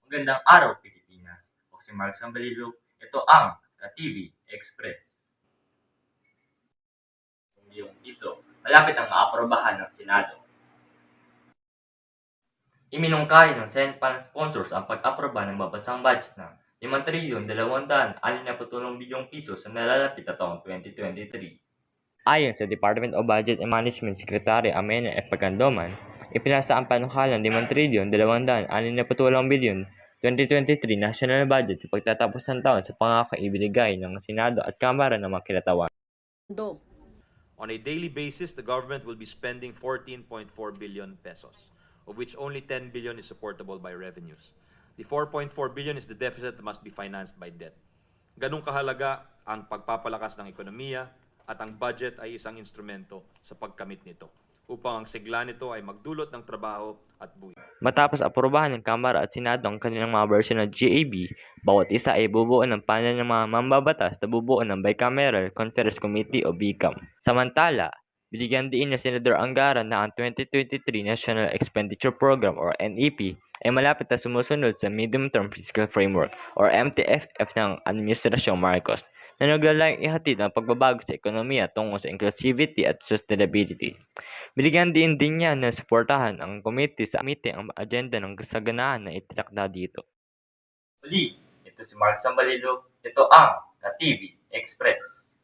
Magandang araw, Pilipinas. Ako si Mark Sambalilo. Ito ang ka-TV Express. Yung piso, malapit ang maaprobahan ng Senado. Iminungkahi ng Senate Panel sponsors ang pag-aproba ng mabasang budget ng 5,263 bilyong piso sa nalalapit na taong 2023. Ayon sa Department of Budget and Management Secretary Amena F. Pagandoman, ipinasa ang panukalang 5,263 bilyon 2023 national budget sa pagtatapos ng taon sa pangakaibinigay ng Senado at Kamara ng mga kinatawan. On a daily basis, the government will be spending 14.4 billion pesos, of which only 10 billion is supportable by revenues. The 4.4 billion is the deficit that must be financed by debt. Ganong kahalaga ang pagpapalakas ng ekonomiya at ang budget ay isang instrumento sa pagkamit nito upang ang sigla nito ay magdulot ng trabaho at buhay. Matapos aprobahan ng Kamara at Senado ang kanilang mga bersyon ng GAB, bawat isa ay bubuo ng panel ng mga mambabatas na bubuo ng Bicameral Conference Committee o BICAM. Samantala, binigyan din ni Senador Angara na ang 2023 National Expenditure Program or NEP ay malapit na sumusunod sa Medium Term Fiscal Framework or MTFF ng Administrasyong Marcos na naglalayong ihatid ang pagbabago sa ekonomiya tungo sa inclusivity at sustainability. Binigyan din niya na suportahan ang komite ang agenda ng kasaganaan na itinakda dito. Muli, ito si Mark Sambalilo. Ito ang ka-TV Express.